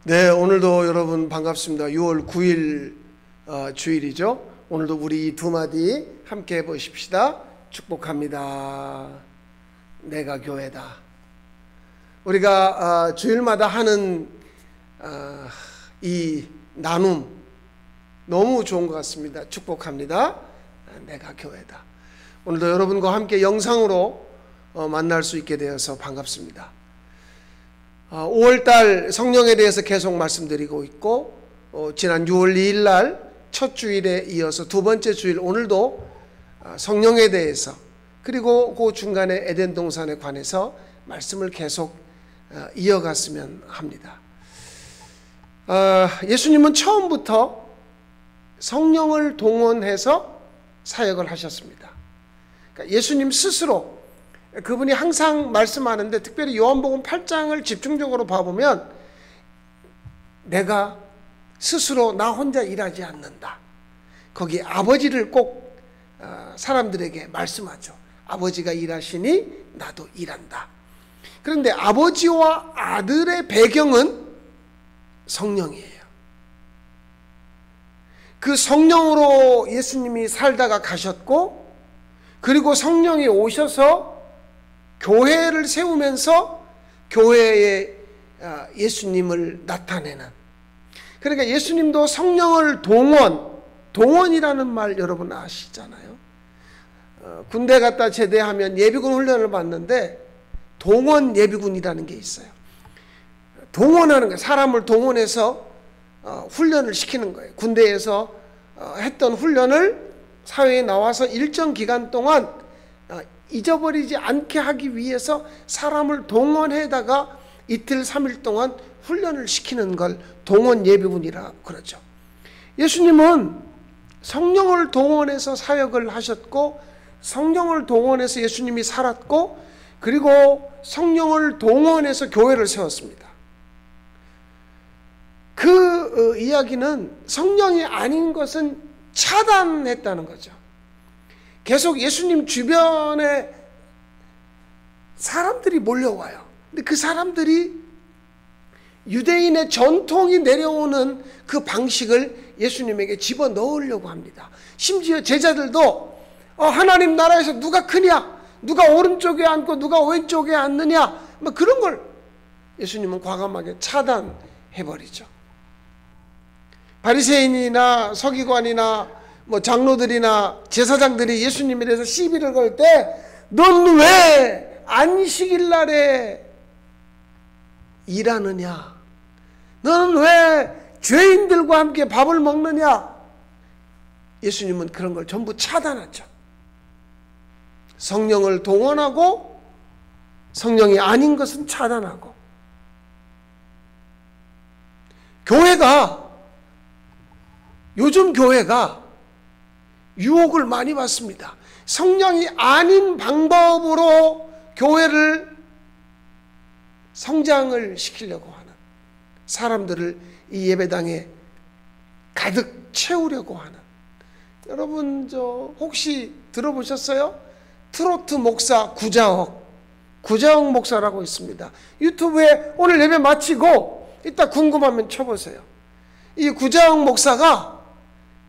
네, 오늘도 여러분 반갑습니다. 6월 9일 주일이죠. 오늘도 우리 두 마디 함께 해보십시다. 축복합니다. 내가 교회다. 우리가 주일마다 하는 이 나눔 너무 좋은 것 같습니다. 축복합니다. 내가 교회다. 오늘도 여러분과 함께 영상으로 만날 수 있게 되어서 반갑습니다. 5월달 성령에 대해서 계속 말씀드리고 있고, 지난 6월 2일 날 첫 주일에 이어서 두 번째 주일 오늘도 성령에 대해서, 그리고 그 중간에 에덴 동산에 관해서 말씀을 계속 이어갔으면 합니다. 예수님은 처음부터 성령을 동원해서 사역을 하셨습니다. 그러니까 예수님 스스로, 그분이 항상 말씀하는데, 특별히 요한복음 8장을 집중적으로 봐보면 내가 스스로 나 혼자 일하지 않는다. 거기 아버지를 꼭 사람들에게 말씀하죠. 아버지가 일하시니 나도 일한다. 그런데 아버지와 아들의 배경은 성령이에요. 그 성령으로 예수님이 살다가 가셨고, 그리고 성령이 오셔서 교회를 세우면서 교회에 예수님을 나타내는, 그러니까 예수님도 성령을 동원이라는 말 여러분 아시잖아요. 군대 갔다 제대하면 예비군 훈련을 받는데 동원 예비군이라는 게 있어요. 동원하는 거예요. 사람을 동원해서 훈련을 시키는 거예요. 군대에서 했던 훈련을 사회에 나와서 일정 기간 동안 잊어버리지 않게 하기 위해서 사람을 동원해다가 이틀 3일 동안 훈련을 시키는 걸 동원 예비군이라 그러죠. 예수님은 성령을 동원해서 사역을 하셨고, 성령을 동원해서 예수님이 살았고, 그리고 성령을 동원해서 교회를 세웠습니다. 그 이야기는 성령이 아닌 것은 차단했다는 거죠. 계속 예수님 주변에 사람들이 몰려와요. 근데 그 사람들이 유대인의 전통이 내려오는 그 방식을 예수님에게 집어넣으려고 합니다. 심지어 제자들도 하나님 나라에서 누가 크냐, 누가 오른쪽에 앉고 누가 왼쪽에 앉느냐, 뭐 그런 걸 예수님은 과감하게 차단해버리죠. 바리새인이나 서기관이나 장로들이나 제사장들이 예수님에 대해서 시비를 걸 때, 넌 왜 안식일 날에 일하느냐? 너는 왜 죄인들과 함께 밥을 먹느냐? 예수님은 그런 걸 전부 차단하죠. 성령을 동원하고 성령이 아닌 것은 차단하고. 요즘 교회가 유혹을 많이 받습니다. 성령이 아닌 방법으로 교회를 성장을 시키려고 하는, 사람들을 이 예배당에 가득 채우려고 하는. 여러분 혹시 들어보셨어요? 트로트 목사 구자옥 목사라고 있습니다. 유튜브에 오늘 예배 마치고 이따 궁금하면 쳐보세요. 이 구자옥 목사가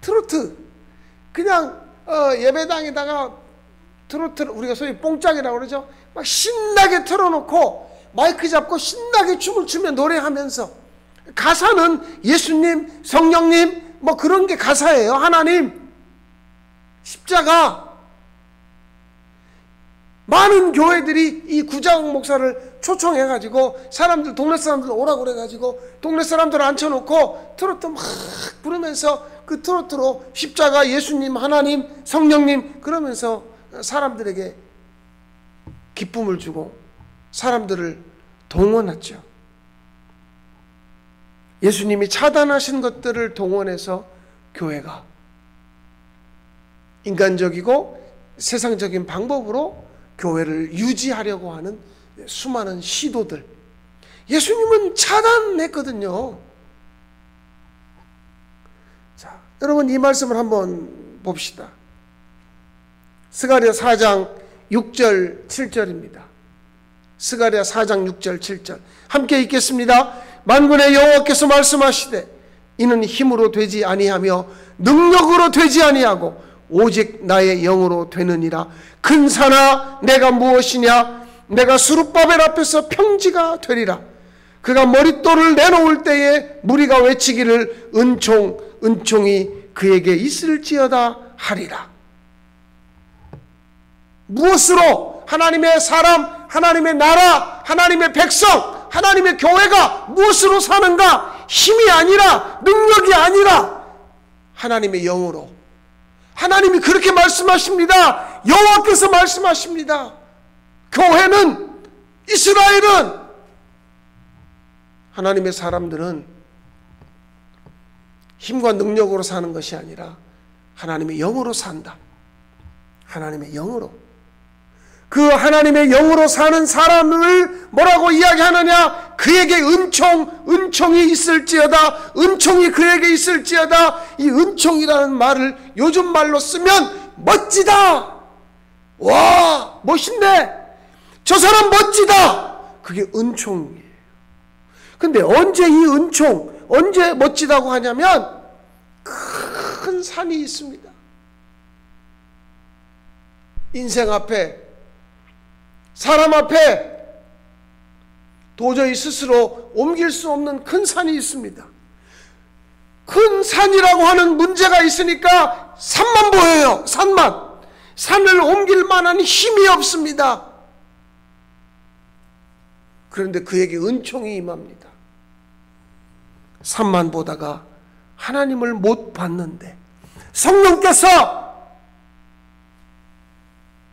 트로트, 그냥 예배당에다가 트로트, 우리가 소위 뽕짝이라고 그러죠. 막 신나게 틀어놓고 마이크 잡고 신나게 춤을 추며 노래하면서, 가사는 예수님, 성령님 뭐 그런 게 가사예요. 하나님, 십자가. 많은 교회들이 이 구자옥 목사를 초청해가지고 동네 사람들 오라고 그래가지고 동네 사람들 앉혀놓고 트로트 막 부르면서 그 트로트로 십자가, 예수님, 하나님, 성령님 그러면서 사람들에게 기쁨을 주고 사람들을 동원했죠. 예수님이 차단하신 것들을 동원해서 교회가 인간적이고 세상적인 방법으로 교회를 유지하려고 하는 수많은 시도들, 예수님은 차단했거든요. 자, 여러분 이 말씀을 한번 봅시다. 스가랴 4장 6절 7절입니다. 스가랴 4장 6절 7절 함께 읽겠습니다. 만군의 여호와께서 말씀하시되 이는 힘으로 되지 아니하며 능력으로 되지 아니하고 오직 나의 영으로 되느니라. 큰 산아 내가 무엇이냐? 내가 스룹바벨 앞에서 평지가 되리라. 그가 머릿돌을 내놓을 때에 무리가 외치기를 은총이 그에게 있을지어다 하리라. 무엇으로? 하나님의 사람, 하나님의 나라, 하나님의 백성, 하나님의 교회가 무엇으로 사는가? 힘이 아니라, 능력이 아니라 하나님의 영으로. 하나님이 그렇게 말씀하십니다. 여호와께서 말씀하십니다. 교회는, 이스라엘은, 하나님의 사람들은 힘과 능력으로 사는 것이 아니라 하나님의 영으로 산다. 하나님의 영으로. 그 하나님의 영으로 사는 사람을 뭐라고 이야기하느냐? 그에게 은총이 있을지어다. 은총이 그에게 있을지어다. 이 은총이라는 말을 요즘 말로 쓰면 멋지다. 와, 멋있네. 저 사람 멋지다. 그게 은총이에요. 근데 언제 이 은총, 언제 멋지다고 하냐면 큰 산이 있습니다. 인생 앞에, 사람 앞에 도저히 스스로 옮길 수 없는 큰 산이 있습니다. 큰 산이라고 하는 문제가 있으니까 산만 보여요. 산만. 산을 옮길 만한 힘이 없습니다. 그런데 그에게 은총이 임합니다. 산만 보다가 하나님을 못 봤는데 성령께서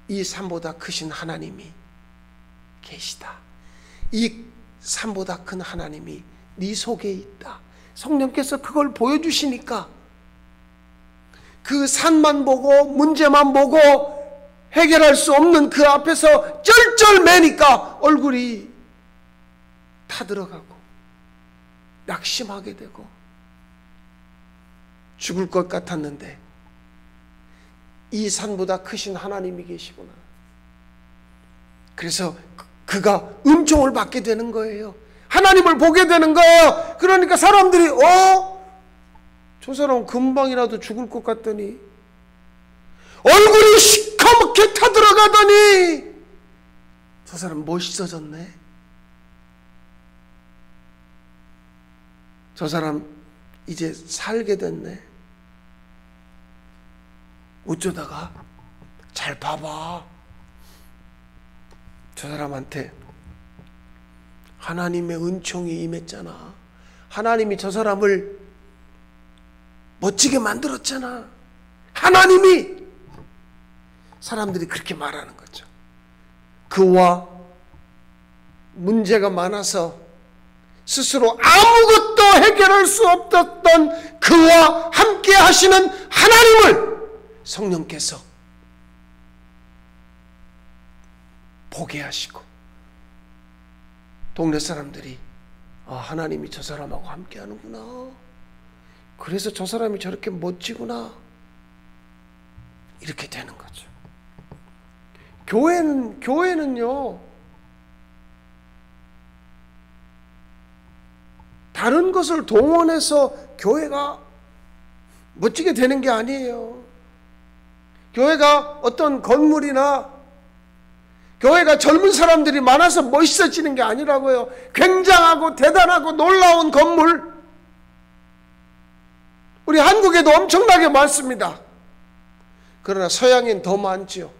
이 산보다 크신 하나님이 계시다. 이 산보다 큰 하나님이 네 속에 있다. 성령께서 그걸 보여주시니까 그 산만 보고 문제만 보고 해결할 수 없는 그 앞에서 쩔쩔매니까 얼굴이 타들어가고 낙심하게 되고 죽을 것 같았는데 이 산보다 크신 하나님이 계시구나. 그래서 그가 은총을 받게 되는 거예요. 하나님을 보게 되는 거예요. 그러니까 사람들이 저 사람 금방이라도 죽을 것 같더니 얼굴이 시커멓게 타들어가더니 저 사람 멋있어졌네. 저 사람 이제 살게 됐네. 어쩌다가 잘 봐봐. 저 사람한테 하나님의 은총이 임했잖아. 하나님이 저 사람을 멋지게 만들었잖아. 하나님이. 사람들이 그렇게 말하는 거죠. 그와 문제가 많아서 스스로 아무것도 해결할 수 없었던 그와 함께 하시는 하나님을 성령께서 보게 하시고 동네 사람들이 하나님이 저 사람하고 함께 하는구나. 그래서 저 사람이 저렇게 멋지구나. 이렇게 되는 거죠. 교회는요, 다른 것을 동원해서 교회가 멋지게 되는 게 아니에요. 교회가 어떤 건물이나 교회가 젊은 사람들이 많아서 멋있어지는 게 아니라고요. 굉장하고 대단하고 놀라운 건물, 우리 한국에도 엄청나게 많습니다. 그러나 서양엔 더 많지요.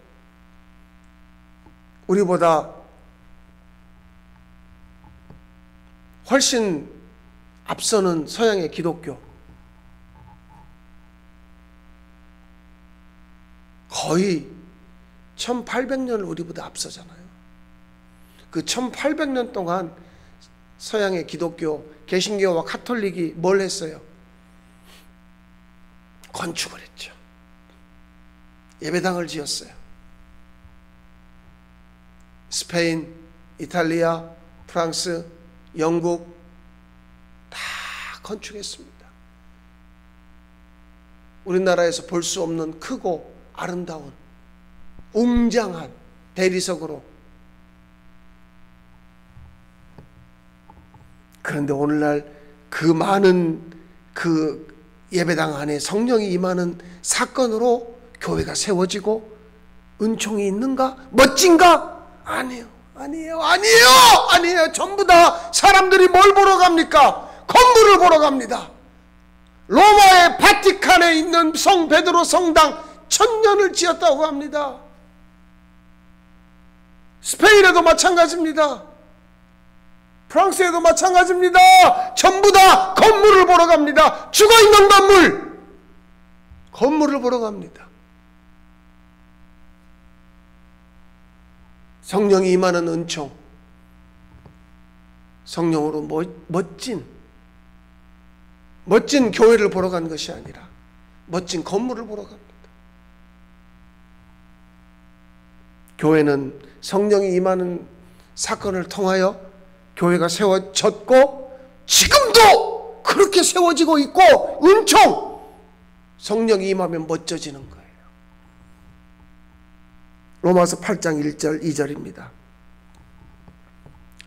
우리보다 훨씬 앞서는 서양의 기독교, 거의 1800년을 우리보다 앞서잖아요. 그 1800년 동안 서양의 기독교, 개신교와 카톨릭이 뭘 했어요? 건축을 했죠. 예배당을 지었어요. 스페인, 이탈리아, 프랑스, 영국 다 건축했습니다. 우리나라에서 볼 수 없는 크고 아름다운 웅장한 대리석으로 그런데 오늘날 그 많은 그 예배당 안에 성령이 임하는 사건으로 교회가 세워지고 은총이 있는가? 멋진가? 아니에요. 전부 다 사람들이 뭘 보러 갑니까? 건물을 보러 갑니다. 로마의 바티칸에 있는 성 베드로 성당 1000년을 지었다고 합니다. 스페인에도 마찬가지입니다. 프랑스에도 마찬가지입니다. 전부 다 건물을 보러 갑니다. 죽어있는 건물을 보러 갑니다. 성령이 임하는 은총, 성령으로 멋진 교회를 보러 간 것이 아니라 멋진 건물을 보러 갑니다. 교회는 성령이 임하는 사건을 통하여 교회가 세워졌고 지금도 그렇게 세워지고 있고 은총, 성령이 임하면 멋져지는 거예요. 로마서 8장 1절 2절입니다.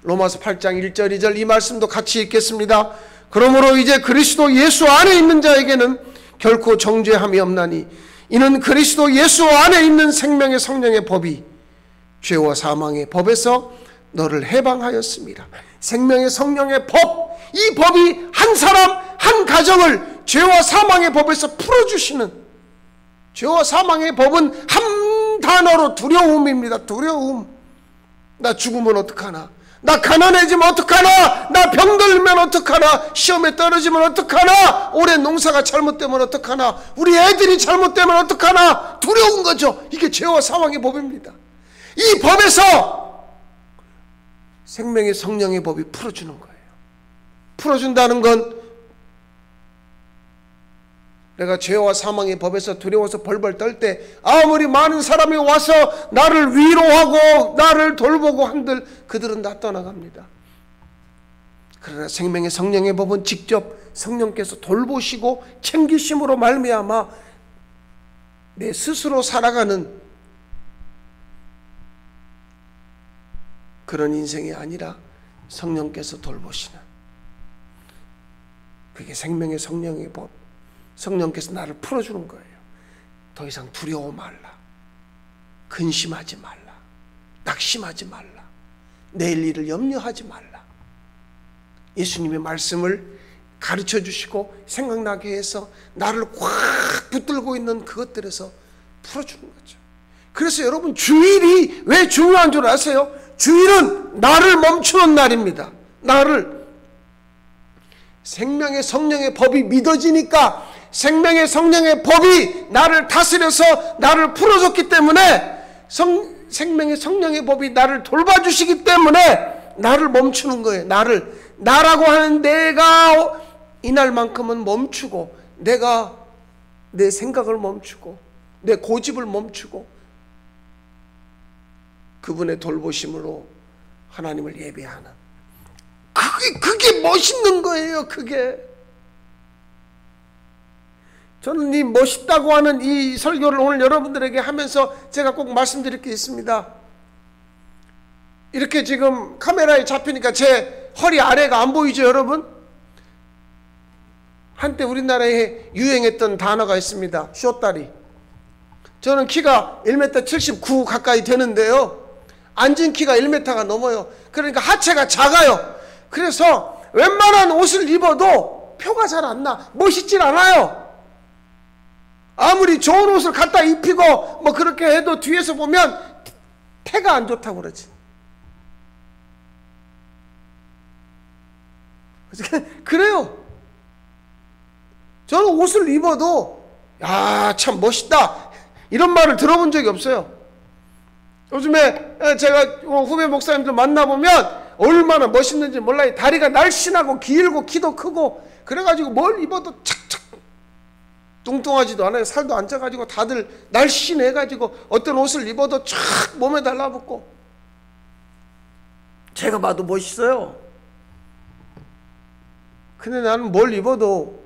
로마서 8장 1절 2절 이 말씀도 같이 읽겠습니다. 그러므로 이제 그리스도 예수 안에 있는 자에게는 결코 정죄함이 없나니 이는 그리스도 예수 안에 있는 생명의 성령의 법이 죄와 사망의 법에서 너를 해방하였습니다. 생명의 성령의 법, 이 법이 한 사람 한 가정을 죄와 사망의 법에서 풀어주시는, 죄와 사망의 법은 한 단어로 두려움입니다. 두려움. 나 죽으면 어떡하나, 나 가난해지면 어떡하나, 나 병들면 어떡하나, 시험에 떨어지면 어떡하나, 올해 농사가 잘못되면 어떡하나, 우리 애들이 잘못되면 어떡하나, 두려운 거죠. 이게 죄와 사망의 법입니다. 이 법에서 생명의 성령의 법이 풀어주는 거예요. 풀어준다는 건 내가 죄와 사망의 법에서 두려워서 벌벌 떨 때 아무리 많은 사람이 와서 나를 위로하고 나를 돌보고 한들 그들은 다 떠나갑니다. 그러나 생명의 성령의 법은 직접 성령께서 돌보시고 챙기심으로 말미암아 내 스스로 살아가는 그런 인생이 아니라 성령께서 돌보시는, 그게 생명의 성령의 법. 성령께서 나를 풀어주는 거예요. 더 이상 두려워 말라, 근심하지 말라, 낙심하지 말라, 내일 일을 염려하지 말라. 예수님의 말씀을 가르쳐 주시고 생각나게 해서 나를 꽉 붙들고 있는 그것들에서 풀어주는 거죠. 그래서 여러분, 주일이 왜 중요한 줄 아세요? 주일은 나를 멈추는 날입니다. 나를, 생명의 성령의 법이 믿어지니까, 생명의 성령의 법이 나를 다스려서 나를 풀어줬기 때문에, 생명의 성령의 법이 나를 돌봐주시기 때문에 나를 멈추는 거예요. 나라고 하는 내가 이날만큼은 멈추고, 내가 내 생각을 멈추고 내 고집을 멈추고 그분의 돌보심으로 하나님을 예배하는, 그게 멋있는 거예요. 그게 저는 이 멋있다고 하는 이 설교를 오늘 여러분들에게 하면서 제가 꼭 말씀드릴 게 있습니다. 이렇게 지금 카메라에 잡히니까 제 허리 아래가 안 보이죠, 여러분? 한때 우리나라에 유행했던 단어가 있습니다. 쇼다리. 저는 키가 1m 79 가까이 되는데요, 앉은 키가 1m가 넘어요. 그러니까 하체가 작아요. 그래서 웬만한 옷을 입어도 표가 잘 안 나. 멋있질 않아요. 아무리 좋은 옷을 갖다 입히고 뭐 그렇게 해도 뒤에서 보면 태가 안 좋다고 그러지. 그래요. 저는 옷을 입어도 야, 참 멋있다, 이런 말을 들어본 적이 없어요. 요즘에 제가 후배 목사님들 만나보면 얼마나 멋있는지 몰라요. 다리가 날씬하고 길고 키도 크고 그래가지고 뭘 입어도 착착 뚱뚱하지도 않아요. 살도 안 쪄가지고 다들 날씬해가지고 어떤 옷을 입어도 쫙 몸에 달라붙고, 제가 봐도 멋있어요. 근데 나는 뭘 입어도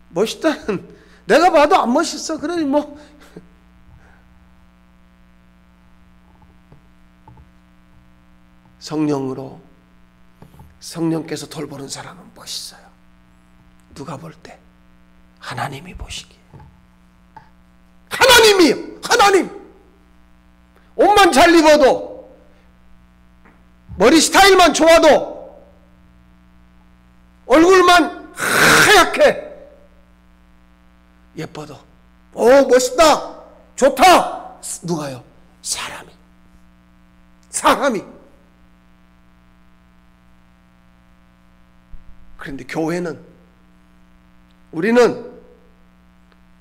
멋있다는, 내가 봐도 안 멋있어. 그러니 뭐 성령으로 성령께서 돌보는 사람은 멋있어요. 누가 볼 때? 하나님이 보시기에. 하나님이요. 하나님. 옷만 잘 입어도, 머리 스타일만 좋아도, 얼굴만 하얗게 예뻐도, 오 멋있다, 좋다. 누가요? 사람이. 그런데 교회는, 우리는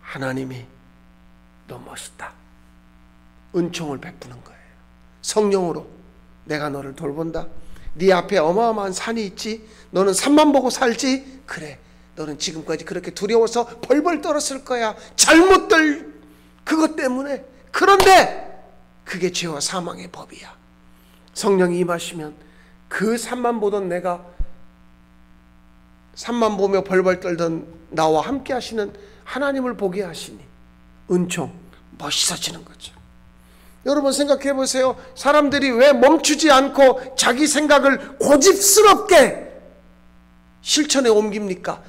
하나님이 너 멋있다, 은총을 베푸는 거예요. 성령으로 내가 너를 돌본다. 네 앞에 어마어마한 산이 있지, 너는 산만 보고 살지. 그래, 너는 지금까지 그렇게 두려워서 벌벌 떨었을 거야, 잘못들 그것 때문에. 그런데 그게 죄와 사망의 법이야. 성령이 임하시면 그 산만 보던 내가, 산만 보며 벌벌 떨던 나와 함께 하시는 하나님을 보게 하시니 은총, 멋있어지는 거죠. 여러분 생각해 보세요. 사람들이 왜 멈추지 않고 자기 생각을 고집스럽게 실천에 옮깁니까?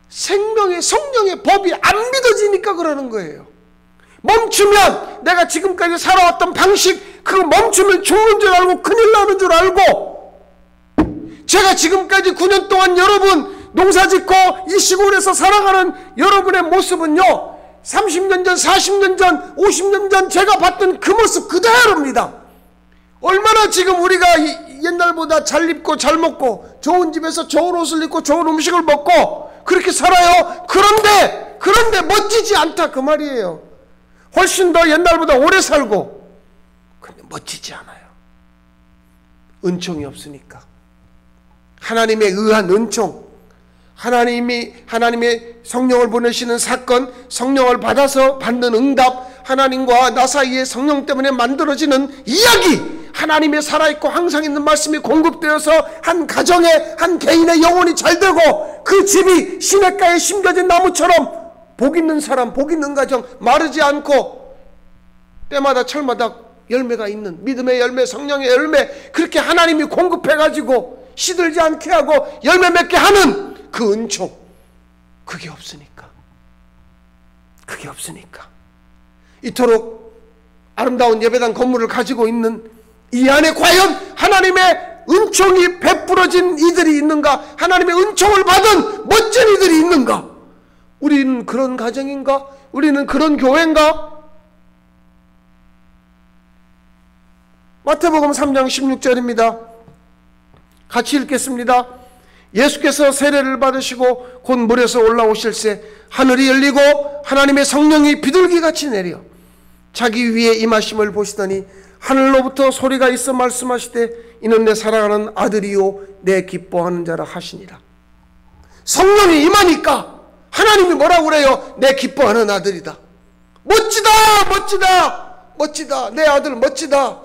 생명의, 성령의 법이 안 믿어지니까 그러는 거예요. 멈추면, 내가 지금까지 살아왔던 방식, 그거 멈추면 죽는 줄 알고 큰일 나는 줄 알고, 제가 지금까지 9년 동안 여러분 농사짓고 이 시골에서 살아가는 여러분의 모습은요, 30년 전, 40년 전, 50년 전 제가 봤던 그 모습 그대로입니다. 얼마나 지금 우리가 옛날보다 잘 입고 잘 먹고 좋은 집에서 좋은 옷을 입고 좋은 음식을 먹고 그렇게 살아요. 그런데 멋지지 않다 그 말이에요. 훨씬 더 옛날보다 오래 살고, 근데 멋지지 않아요. 은총이 없으니까. 하나님의 의한 은총, 하나님의 성령을 보내시는 사건, 성령을 받아서 받는 응답, 하나님과 나 사이에 성령 때문에 만들어지는 이야기, 하나님의 살아있고 항상 있는 말씀이 공급되어서 한 가정에, 한 개인의 영혼이 잘되고 그 집이 시냇가에 심겨진 나무처럼 복 있는 사람, 복 있는 가정, 마르지 않고 때마다 철마다 열매가 있는 믿음의 열매, 성령의 열매, 그렇게 하나님이 공급해가지고 시들지 않게 하고 열매 맺게 하는 그 은총, 그게 없으니까 이토록 아름다운 예배당 건물을 가지고 있는 이 안에 과연 하나님의 은총이 베풀어진 이들이 있는가? 하나님의 은총을 받은 멋진 이들이 있는가? 우리는 그런 가정인가? 우리는 그런 교회인가? 마태복음 3장 16절입니다. 같이 읽겠습니다. 예수께서 세례를 받으시고 곧 물에서 올라오실새 하늘이 열리고 하나님의 성령이 비둘기같이 내려 자기 위에 임하심을 보시더니 하늘로부터 소리가 있어 말씀하시되 이는 내 사랑하는 아들이요 내 기뻐하는 자라 하시니라. 성령이 임하니까 하나님이 뭐라고 그래요? 내 기뻐하는 아들이다. 멋지다. 내 아들 멋지다.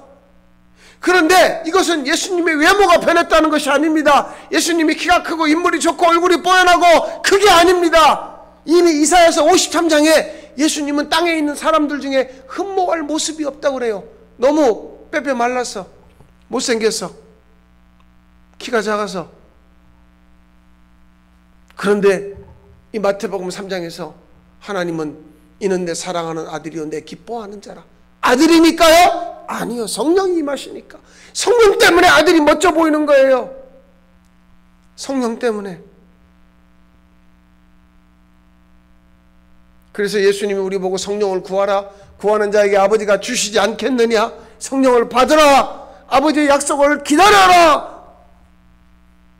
그런데 이것은 예수님의 외모가 변했다는 것이 아닙니다. 예수님이 키가 크고 인물이 좋고 얼굴이 뽀얀하고 그게 아닙니다. 이미 이사야서 53장에 예수님은 땅에 있는 사람들 중에 흠모할 모습이 없다고 그래요. 너무 빼빼 말라서, 못생겨서, 키가 작아서. 그런데 이 마태복음 3장에서 하나님은 이는 내 사랑하는 아들이요 내 기뻐하는 자라. 아들이니까요? 아니요, 성령이 임하시니까. 성령 때문에 아들이 멋져 보이는 거예요. 성령 때문에. 그래서 예수님이 우리 보고 성령을 구하라, 구하는 자에게 아버지가 주시지 않겠느냐, 성령을 받으라, 아버지의 약속을 기다려라,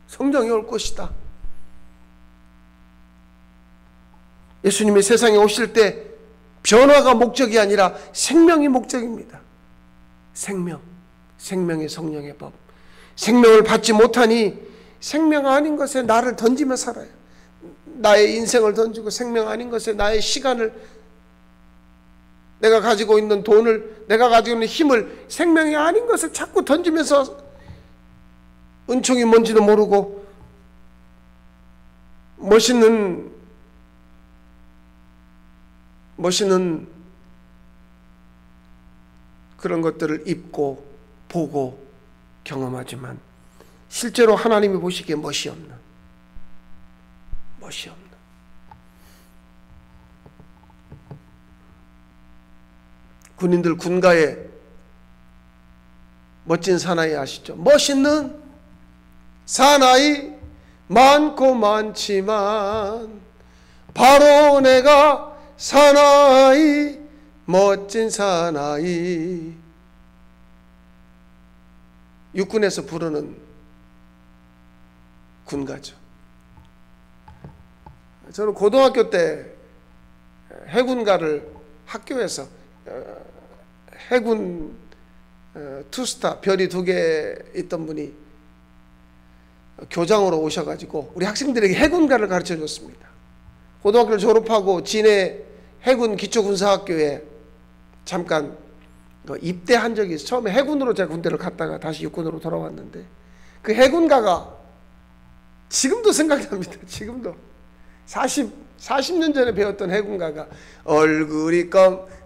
성령이 올 것이다. 예수님이 세상에 오실 때 변화가 목적이 아니라 생명이 목적입니다. 생명의 성령의 법. 생명을 받지 못하니 생명 아닌 것에 나를 던지며 살아요. 나의 인생을 던지고 생명 아닌 것에 나의 시간을, 내가 가지고 있는 돈을, 내가 가지고 있는 힘을 생명이 아닌 것을 자꾸 던지면서 은총이 뭔지도 모르고 멋있는 그런 것들을 입고 보고 경험하지만 실제로 하나님이 보시기에 멋이 없는, 군인들 군가에 멋진 사나이 아시죠? 멋있는 사나이 많고 많지만 바로 내가 사나이, 멋진 사나이. 육군에서 부르는 군가죠. 저는 고등학교 때 해군가를 학교에서 해군 투스타 별이 2개 있던 분이 교장으로 오셔가지고 우리 학생들에게 해군가를 가르쳐 줬습니다. 고등학교를 졸업하고 진해 해군 기초군사학교에 잠깐 입대한 적이 있어요. 처음에 해군으로 제가 군대를 갔다가 다시 육군으로 돌아왔는데 그 해군가가 지금도 생각납니다. 지금도 40년 전에 배웠던 해군가가 얼굴이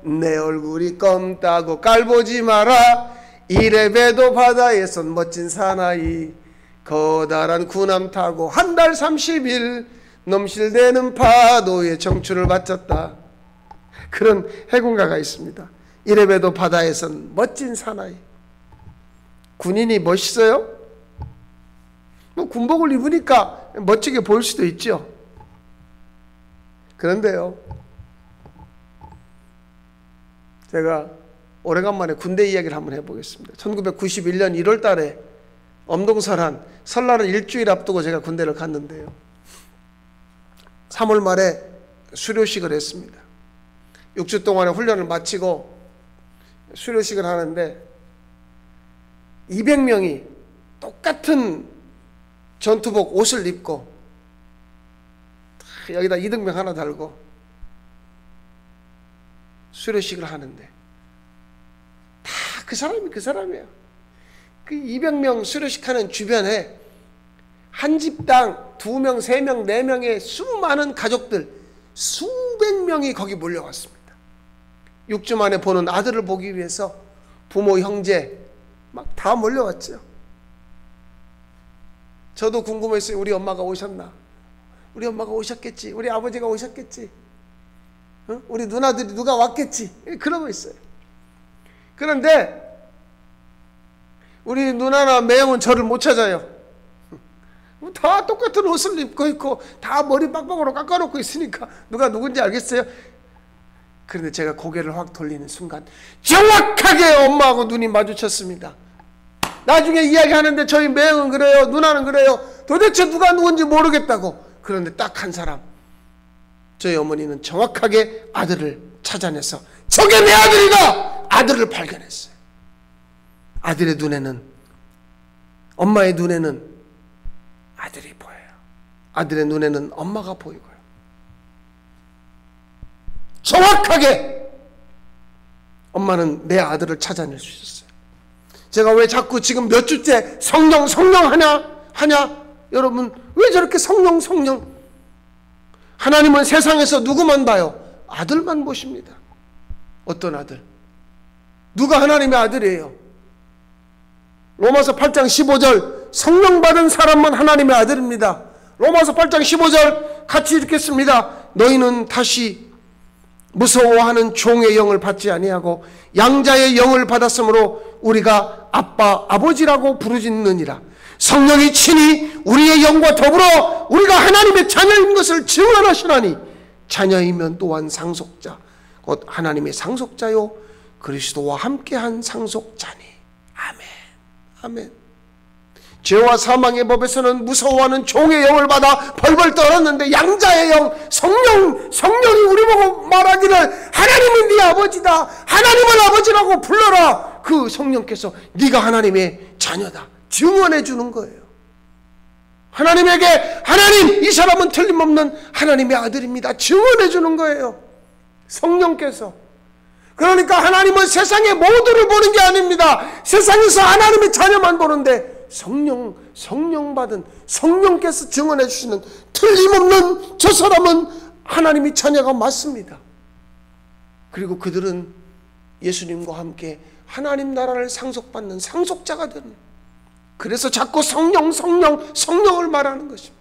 내 얼굴이 검다고 깔보지 마라. 이래봬도 바다에선 멋진 사나이 커다란 군함 타고 한 달 30일 넘실대는 파도에 청춘을 바쳤다. 그런 해군가가 있습니다. 이래봬도 바다에선 멋진 사나이. 군인이 멋있어요? 뭐 군복을 입으니까 멋지게 보일 수도 있죠. 그런데요, 제가 오래간만에 군대 이야기를 한번 해보겠습니다. 1991년 1월 달에 엄동설한 설날을 일주일 앞두고 제가 군대를 갔는데요, 3월 말에 수료식을 했습니다. 6주 동안의 훈련을 마치고 수료식을 하는데 200명이 똑같은 전투복 옷을 입고 여기다 이등병 하나 달고 수료식을 하는데 다 그 사람이에요. 그 200명 수료식 하는 주변에 한 집당 2명, 3명, 4명의 수많은 가족들 수백 명이 거기 몰려왔습니다. 6주 만에 보는 아들을 보기 위해서 부모, 형제 막 다 몰려왔죠. 저도 궁금했어요. 우리 엄마가 오셨나? 우리 엄마가 오셨겠지. 우리 아버지가 오셨겠지. 우리 누나들이 누가 왔겠지. 그러고 있어요. 그런데 우리 누나나 매형은 저를 못 찾아요. 다 똑같은 옷을 입고 있고 다 머리 빡빡으로 깎아놓고 있으니까 누가 누군지 알겠어요? 그런데 제가 고개를 확 돌리는 순간 정확하게 엄마하고 눈이 마주쳤습니다. 나중에 이야기하는데 저희 매형은 그래요, 누나는 그래요, 도대체 누가 누군지 모르겠다고. 그런데 딱 한 사람, 저희 어머니는 정확하게 아들을 찾아내서 저게 내 아들이다! 아들을 발견했어요. 아들의 눈에는, 엄마의 눈에는 아들이 보여요. 아들의 눈에는 엄마가 보이고요. 정확하게 엄마는 내 아들을 찾아낼 수 있었어요. 제가 왜 자꾸 지금 몇 주째 성령 하냐? 여러분, 왜 저렇게 성령? 하나님은 세상에서 누구만 봐요? 아들만 보십니다. 어떤 아들? 누가 하나님의 아들이에요? 로마서 8장 15절, 성령 받은 사람만 하나님의 아들입니다. 로마서 8장 15절 같이 읽겠습니다. 너희는 다시 무서워하는 종의 영을 받지 아니하고 양자의 영을 받았으므로 우리가 아빠, 아버지라고 부르짖느니라. 성령이 친히 우리의 영과 더불어 우리가 하나님의 자녀인 것을 증언하시나니 자녀이면 또한 상속자, 곧 하나님의 상속자요 그리스도와 함께한 상속자니. 아멘. 아멘. 죄와 사망의 법에서는 무서워하는 종의 영을 받아 벌벌 떨었는데 양자의 영, 성령이 우리 보고 말하기를 하나님은 네 아버지다, 하나님을 아버지라고 불러라. 그 성령께서 네가 하나님의 자녀다 증언해 주는 거예요. 하나님에게 하나님, 이 사람은 틀림없는 하나님의 아들입니다 증언해 주는 거예요, 성령께서. 그러니까 하나님은 세상의 모두를 보는 게 아닙니다. 세상에서 하나님의 자녀만 보는데 성령 받은 성령께서 증언해 주시는 틀림없는 저 사람은 하나님의 자녀가 맞습니다. 그리고 그들은 예수님과 함께 하나님 나라를 상속받는 상속자가 되는 그래서 자꾸 성령을 말하는 것입니다.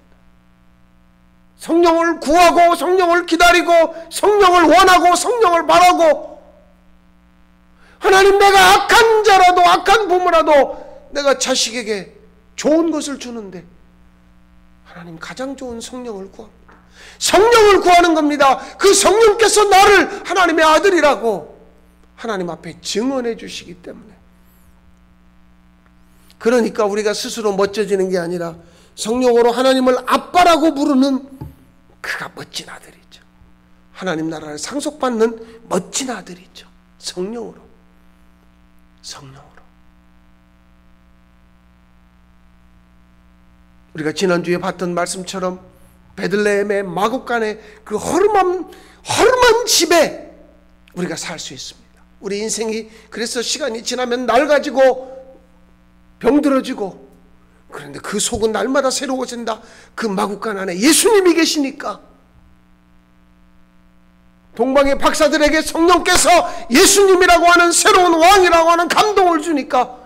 성령을 구하고 성령을 기다리고 성령을 원하고 성령을 바라고, 하나님, 내가 악한 자라도 악한 부모라도 내가 자식에게 좋은 것을 주는데 하나님, 가장 좋은 성령을 구합니다. 성령을 구하는 겁니다. 그 성령께서 나를 하나님의 아들이라고 하나님 앞에 증언해 주시기 때문에. 그러니까 우리가 스스로 멋져지는 게 아니라 성령으로 하나님을 아빠라고 부르는 그가 멋진 아들이죠. 하나님 나라를 상속받는 멋진 아들이죠. 성령으로. 우리가 지난주에 봤던 말씀처럼 베들레헴의 마구간의 그 허름한 집에 우리가 살 수 있습니다. 우리 인생이 그래서 시간이 지나면 낡아지고 병들어지고, 그런데 그 속은 날마다 새로워진다. 그 마구간 안에 예수님이 계시니까, 동방의 박사들에게 성령께서 예수님이라고 하는 새로운 왕이라고 하는 감동을 주니까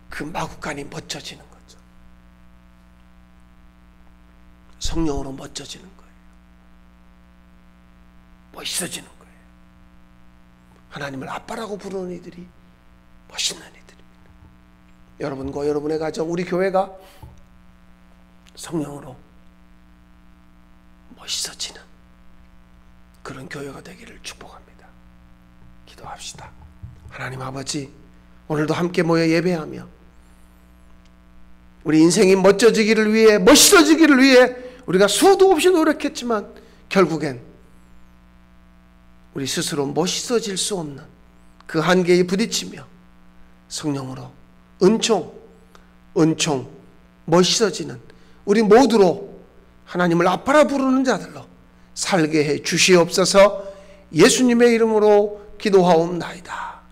그 마구간이 멋져지는 거죠. 성령으로 멋져지는 거예요. 멋있어지는 거예요. 하나님을 아빠라고 부르는 이들이 멋있는 이들입니다. 여러분과 여러분의 가정, 우리 교회가 성령으로 멋있어지는 그런 교회가 되기를 축복합니다. 기도합시다. 하나님 아버지, 오늘도 함께 모여 예배하며 우리 인생이 멋져지기를 위해, 멋있어지기를 위해 우리가 수도 없이 노력했지만 결국엔 우리 스스로 멋있어질 수 없는 그 한계에 부딪히며 성령으로 은총 멋있어지는 우리 모두로 하나님을 아빠라 부르는 자들로 살게 해 주시옵소서. 예수님의 이름으로 기도하옵나이다.